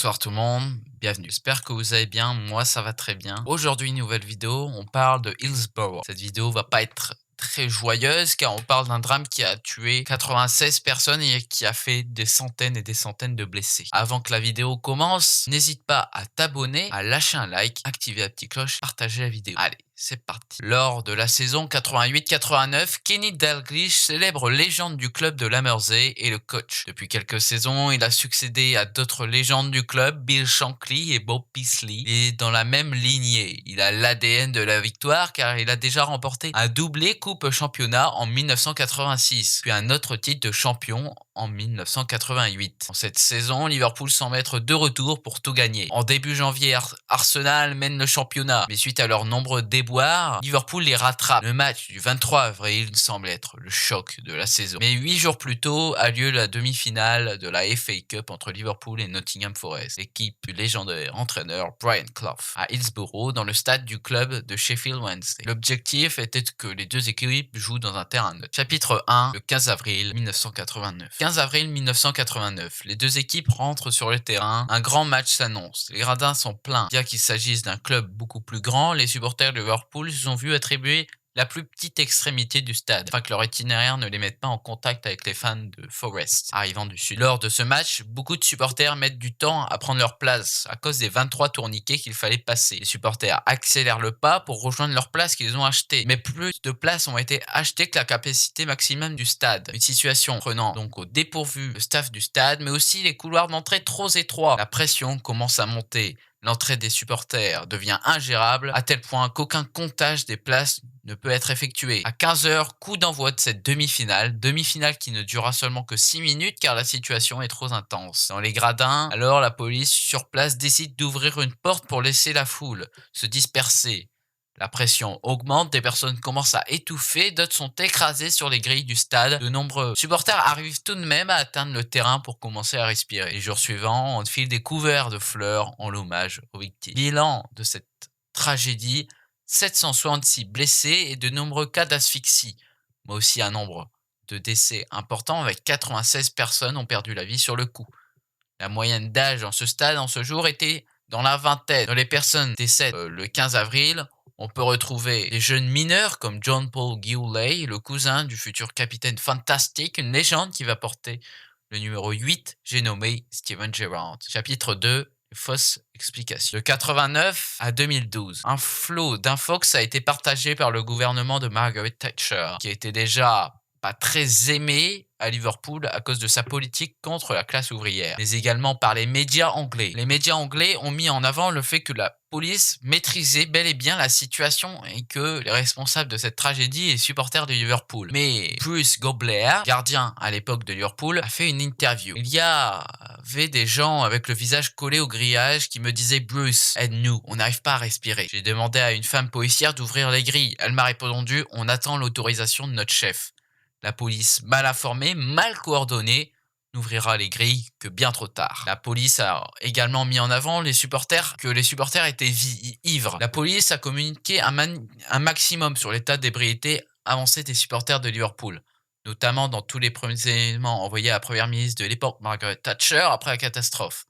Bonsoir tout le monde, bienvenue. J'espère que vous allez bien, moi ça va très bien. Aujourd'hui, nouvelle vidéo, on parle de Hillsborough. Cette vidéo va pas être très joyeuse car on parle d'un drame qui a tué 96 personnes et qui a fait des centaines et des centaines de blessés. Avant que la vidéo commence, n'hésite pas à t'abonner, à lâcher un like, activer la petite cloche, partager la vidéo. Allez, c'est parti. Lors de la saison 88-89, Kenny Dalglish, célèbre légende du club de la Mersey, est le coach. Depuis quelques saisons, il a succédé à d'autres légendes du club, Bill Shankly et Bob Paisley. Il est dans la même lignée. Il a l'ADN de la victoire car il a déjà remporté un doublé Coupe Championnat en 1986, puis un autre titre de champion en 1988. En cette saison, Liverpool semble être de retour pour tout gagner. En début janvier, Arsenal mène le championnat, mais suite à leurs nombreux déboires, Liverpool les rattrape. Le match du 23 avril semble être le choc de la saison. Mais 8 jours plus tôt a lieu la demi-finale de la FA Cup entre Liverpool et Nottingham Forest, l'équipe du légendaire entraîneur Brian Clough, à Hillsborough, dans le stade du club de Sheffield Wednesday. L'objectif était que les deux équipes jouent dans un terrain neutre. Chapitre 1, le 15 avril 1989. 15 avril 1989, les deux équipes rentrent sur le terrain, un grand match s'annonce, les gradins sont pleins. Bien qu'il s'agisse d'un club beaucoup plus grand, les supporters de Liverpool se sont vus attribuer la plus petite extrémité du stade, afin que leur itinéraire ne les mette pas en contact avec les fans de Forest, arrivant du sud. Lors de ce match, beaucoup de supporters mettent du temps à prendre leur place, à cause des 23 tourniquets qu'il fallait passer. Les supporters accélèrent le pas pour rejoindre leur place qu'ils ont achetée, mais plus de places ont été achetées que la capacité maximum du stade. Une situation prenant donc au dépourvu le staff du stade, mais aussi les couloirs d'entrée trop étroits. La pression commence à monter. L'entrée des supporters devient ingérable à tel point qu'aucun comptage des places ne peut être effectué. À 15 h, coup d'envoi de cette demi-finale qui ne durera seulement que 6 minutes car la situation est trop intense. Dans les gradins, alors la police sur place décide d'ouvrir une porte pour laisser la foule se disperser. La pression augmente, des personnes commencent à étouffer, d'autres sont écrasées sur les grilles du stade. De nombreux supporters arrivent tout de même à atteindre le terrain pour commencer à respirer. Les jours suivants, on file des couverts de fleurs en l'hommage aux victimes. Bilan de cette tragédie, 766 blessés et de nombreux cas d'asphyxie, mais aussi un nombre de décès important avec 96 personnes ont perdu la vie sur le coup. La moyenne d'âge dans ce stade en ce jour était dans la vingtaine. Dans les personnes décèdent le 15 avril, on peut retrouver des jeunes mineurs comme John Paul Guley, le cousin du futur capitaine Fantastic, une légende qui va porter le numéro 8, j'ai nommé Steven Gerrard. Chapitre 2, fausses explications. De 89 à 2012, un flot d'infox a été partagé par le gouvernement de Margaret Thatcher, qui était déjà pas très aimé à Liverpool à cause de sa politique contre la classe ouvrière, mais également par les médias anglais. Les médias anglais ont mis en avant le fait que la police maîtrisait bel et bien la situation et que les responsables de cette tragédie étaient supporters de Liverpool. Mais Bruce Gobler, gardien à l'époque de Liverpool, a fait une interview. Il y avait des gens avec le visage collé au grillage qui me disaient « Bruce, aide-nous, on n'arrive pas à respirer ». J'ai demandé à une femme policière d'ouvrir les grilles. Elle m'a répondu « On attend l'autorisation de notre chef ». La police mal informée, mal coordonnée, n'ouvrira les grilles que bien trop tard. La police a également mis en avant les supporters étaient ivres. La police a communiqué un maximum sur l'état d'ébriété avancé des supporters de Liverpool, notamment dans tous les premiers éléments envoyés à la première ministre de l'époque Margaret Thatcher après la catastrophe.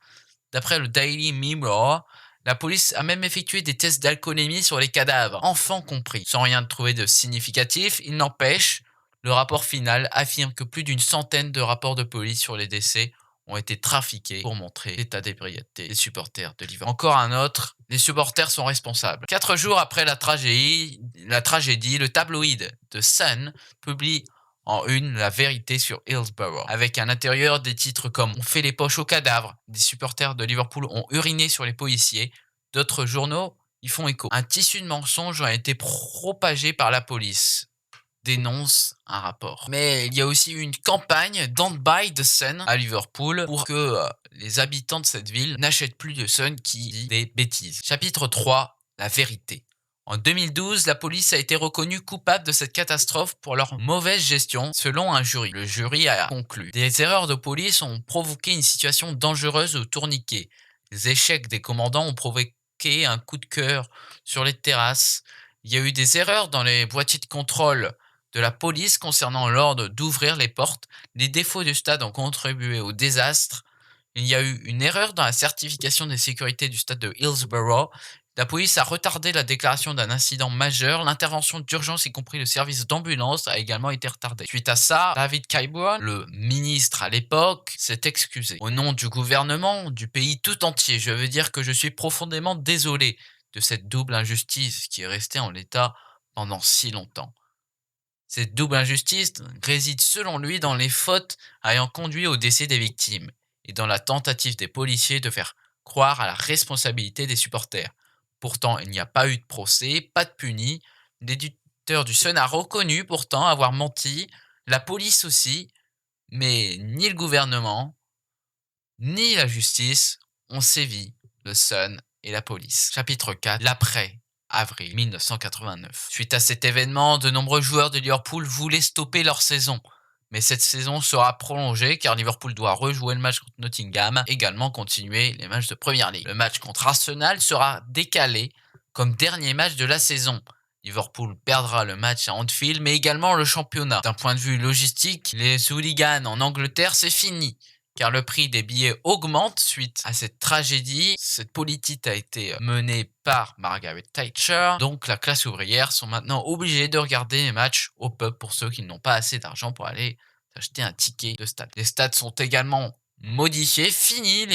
D'après le Daily Mirror, la police a même effectué des tests d'alcoolémie sur les cadavres, enfants compris. Sans rien trouver de significatif, il n'empêche, le rapport final affirme que plus d'une centaine de rapports de police sur les décès ont été trafiqués pour montrer l'état d'ébriété des supporters de Liverpool. Encore un autre, les supporters sont responsables. 4 jours après la tragédie, le tabloïd The Sun publie en une la vérité sur Hillsborough, avec à l'intérieur des titres comme « On fait les poches aux cadavres »,« Des supporters de Liverpool ont uriné sur les policiers », d'autres journaux y font écho. Un tissu de mensonges a été propagé par la police, dénonce un rapport. Mais il y a aussi eu une campagne Don't Buy the Sun à Liverpool pour que les habitants de cette ville n'achètent plus de Sun qui dit des bêtises. Chapitre 3, la vérité. En 2012, la police a été reconnue coupable de cette catastrophe pour leur mauvaise gestion, selon un jury. Le jury a conclu. Des erreurs de police ont provoqué une situation dangereuse au tourniquet. Les échecs des commandants ont provoqué un coup de cœur sur les terrasses. Il y a eu des erreurs dans les boîtiers de contrôle de la police concernant l'ordre d'ouvrir les portes. Les défauts du stade ont contribué au désastre. Il y a eu une erreur dans la certification des sécurités du stade de Hillsborough. La police a retardé la déclaration d'un incident majeur. L'intervention d'urgence, y compris le service d'ambulance, a également été retardée. Suite à ça, David Cameron, le ministre à l'époque, s'est excusé. Au nom du gouvernement, du pays tout entier, je veux dire que je suis profondément désolé de cette double injustice qui est restée en l'état pendant si longtemps. Cette double injustice réside selon lui dans les fautes ayant conduit au décès des victimes et dans la tentative des policiers de faire croire à la responsabilité des supporters. Pourtant, il n'y a pas eu de procès, pas de puni. L'éditeur du Sun a reconnu pourtant avoir menti, la police aussi, mais ni le gouvernement, ni la justice ont sévi le Sun et la police. Chapitre 4. L'après. Avril 1989. Suite à cet événement, de nombreux joueurs de Liverpool voulaient stopper leur saison. Mais cette saison sera prolongée car Liverpool doit rejouer le match contre Nottingham, également continuer les matchs de Premier League. Le match contre Arsenal sera décalé comme dernier match de la saison. Liverpool perdra le match à Anfield mais également le championnat. D'un point de vue logistique, les hooligans en Angleterre c'est fini. Car le prix des billets augmente suite à cette tragédie. Cette politique a été menée par Margaret Thatcher. Donc la classe ouvrière sont maintenant obligés de regarder les matchs au pub pour ceux qui n'ont pas assez d'argent pour aller acheter un ticket de stade. Les stades sont également modifiés. Fini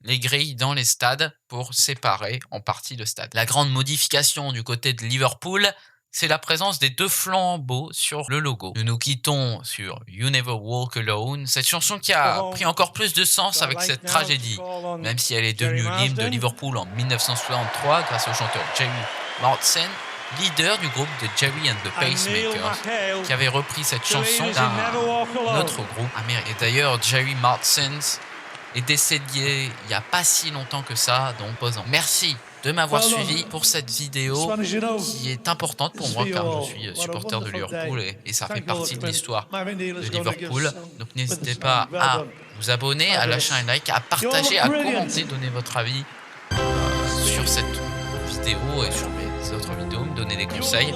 les grilles dans les stades pour séparer en partie le stade. La grande modification du côté de Liverpool, c'est la présence des deux flambeaux sur le logo. Nous nous quittons sur You Never Walk Alone, cette chanson qui a pris encore plus de sens avec cette tragédie, même si elle est devenue l'hymne de Liverpool en 1963 grâce au chanteur Jerry Marsden, leader du groupe de Jerry and the Pacemakers, qui avait repris cette chanson d'un autre groupe américain. Et d'ailleurs, Jerry Marsden est décédé il n'y a pas si longtemps que ça, donc posant. Merci de m'avoir suivi pour cette vidéo qui est importante pour moi car je suis supporter de Liverpool et ça fait partie de l'histoire de Liverpool. Donc n'hésitez pas à vous abonner, à lâcher un like, à partager, à commenter, donner votre avis sur cette vidéo et sur mes autres vidéos, me donner des conseils.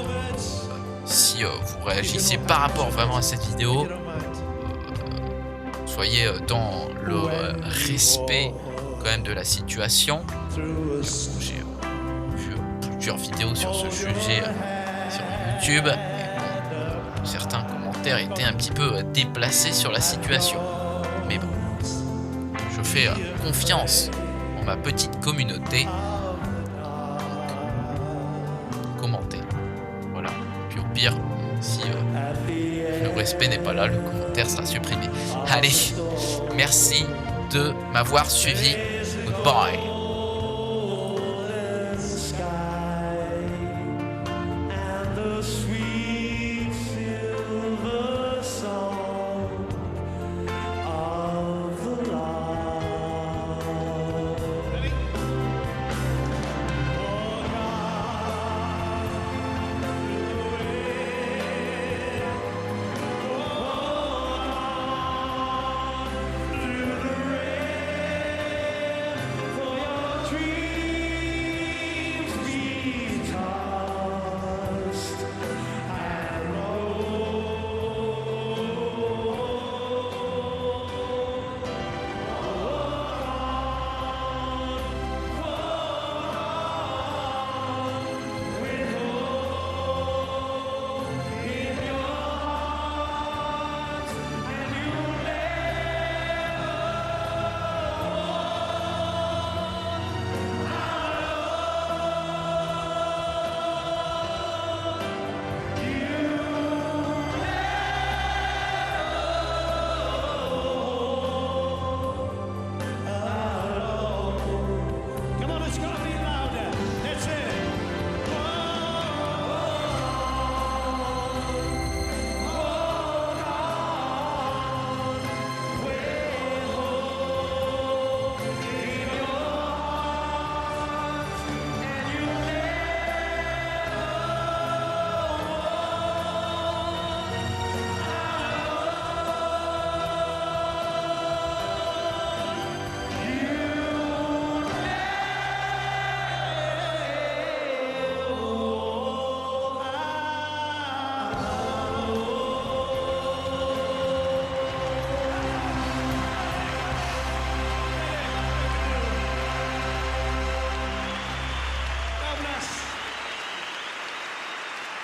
Si vous réagissez par rapport vraiment à cette vidéo, soyez dans le respect quand même de la situation. J'ai vu plusieurs vidéos sur ce sujet sur YouTube et certains commentaires étaient un petit peu déplacés sur la situation. Mais bon, je fais confiance en ma petite communauté. Donc, commentez. Voilà. Puis au pire, si le respect n'est pas là, le commentaire sera supprimé. Allez, merci de m'avoir suivi. Goodbye.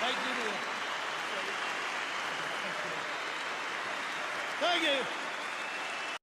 Thank you, Neil. Thank you.